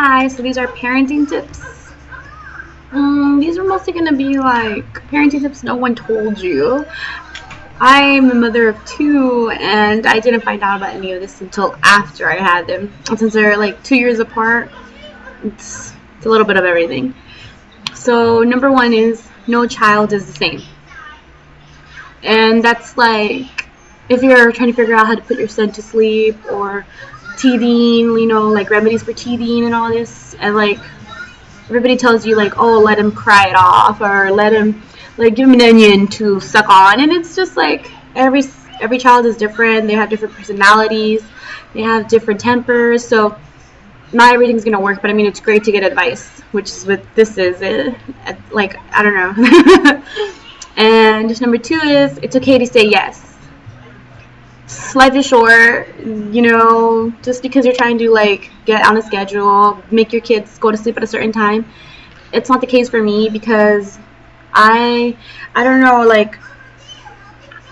Hi, so these are parenting tips. These are mostly going to be like parenting tips no one told you. I'm a mother of two, and I didn't find out about any of this until after I had them. And since they're like 2 years apart, it's a little bit of everything. So number one is no child is the same. And that's like if you're trying to figure out how to put your son to sleep or teething, like remedies for teething and all this, and like everybody tells you like, oh, let him cry it off or let him like give him an onion to suck on, and it's just like every child is different. They have different personalities, they have different tempers, so not everything's gonna work. But I mean, it's great to get advice, which is what this is. Like, I don't know. And number two is it's okay to say yes. Life is short, just because you're trying to like get on a schedule, make your kids go to sleep at a certain time. It's not the case for me because I don't know, like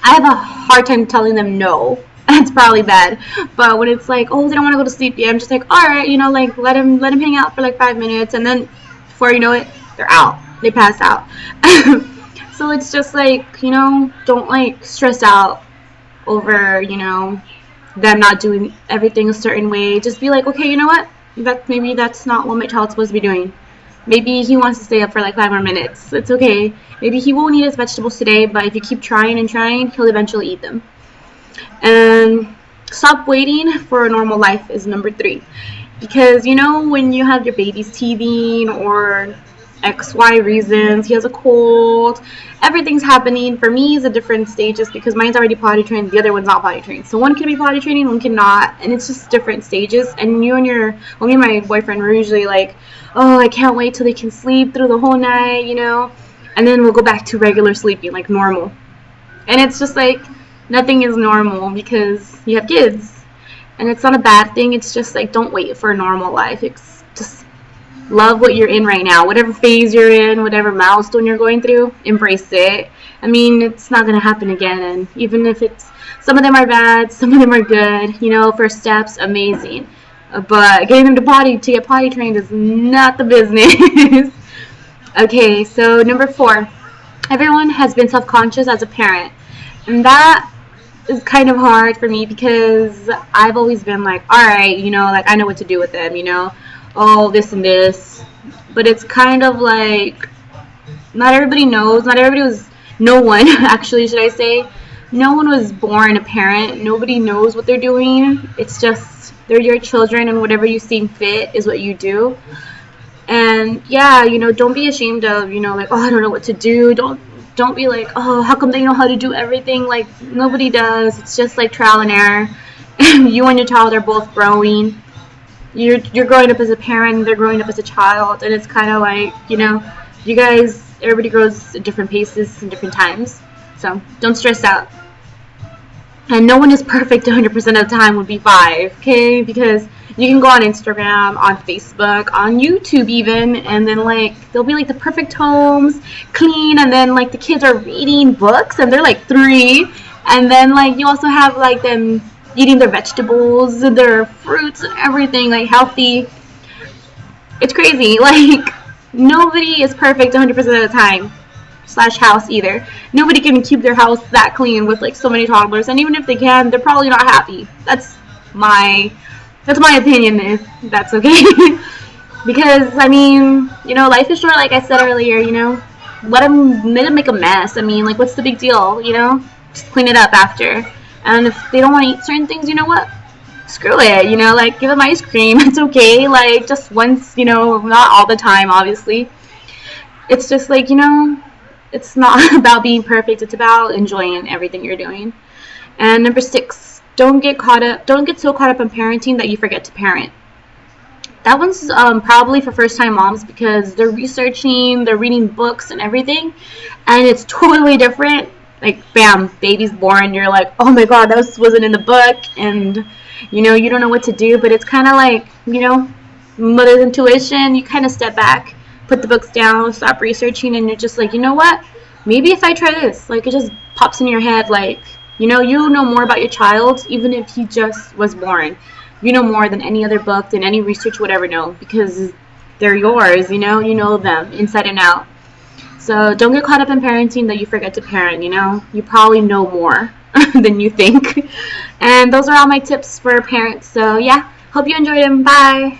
I have a hard time telling them no. It's probably bad, but when it's like, oh, they don't want to go to sleep yet, I'm just like, all right, like let them hang out for like 5 minutes, and then before you know it, they're out, they pass out. So it's just like, don't like stress out over, them not doing everything a certain way. Just be like, okay, you know what? Maybe that's not what my child's supposed to be doing. Maybe he wants to stay up for like 5 more minutes. It's okay. Maybe he won't eat his vegetables today, but if you keep trying and trying, he'll eventually eat them. And stop waiting for a normal life is number 3. Because, when you have your baby's teething or XY reasons, he has a cold, everything's happening. For me, it's a different stages because mine's already potty trained, the other one's not potty trained. So one can be potty training, one cannot, and it's just different stages. And me and my boyfriend were usually like, oh, I can't wait till they can sleep through the whole night, and then we'll go back to regular sleeping, like normal. And it's just like, nothing is normal because you have kids. And it's not a bad thing, it's just like, don't wait for a normal life. It's just love what you're in right now. Whatever phase you're in, whatever milestone you're going through, embrace it. I mean, it's not going to happen again. And even if some of them are bad, some of them are good, first steps, amazing. But getting them to get potty trained is not the business. Okay, so number 4. Everyone has been self-conscious as a parent. And that is kind of hard for me because I've always been like, all right, like I know what to do with them, oh, this and this. But it's kind of like not everybody knows. No one actually, should I say. No one was born a parent. Nobody knows what they're doing. It's just they're your children, and whatever you seem fit is what you do. And yeah, don't be ashamed of, like, oh, I don't know what to do. Don't be like, oh, how come they know how to do everything? Like, nobody does. It's just like trial and error. You and your child are both growing. You're growing up as a parent, they're growing up as a child, and it's kind of like, you guys, everybody grows at different paces and different times. So don't stress out. And no one is perfect 100% of the time would be 5, okay? Because you can go on Instagram, on Facebook, on YouTube even, and then like they'll be like the perfect homes, clean, and then like the kids are reading books and they're like 3, and then like you also have like them eating their vegetables and their fruits and everything, like healthy. It's crazy. Like, nobody is perfect 100% of the time. /house either. Nobody can keep their house that clean with like so many toddlers, and even if they can, they're probably not happy. That's my opinion, if that's okay. Because I mean, life is short, like I said earlier. Let them make a mess. I mean, like, what's the big deal? Just clean it up after. And if they don't want to eat certain things, you know what? Screw it. Like, give them ice cream. It's okay. Like, just once. Not all the time, obviously. It's just like, it's not about being perfect. It's about enjoying everything you're doing. And number 6, don't get so caught up in parenting that you forget to parent. That one's probably for first-time moms because they're researching, they're reading books and everything, and it's totally different. Like, bam, baby's born. You're like, oh my god, that wasn't in the book, and you don't know what to do. But it's kind of like, mother's intuition. You kind of step back, put the books down, stop researching, and you're just like, you know what? Maybe if I try this, like, it just pops in your head, like, you know more about your child, even if he just was born. You know more than any other book, than any research would ever know, because they're yours, you know them inside and out. So don't get caught up in parenting that you forget to parent, You probably know more than you think. And those are all my tips for parents. So yeah, hope you enjoyed them. Bye.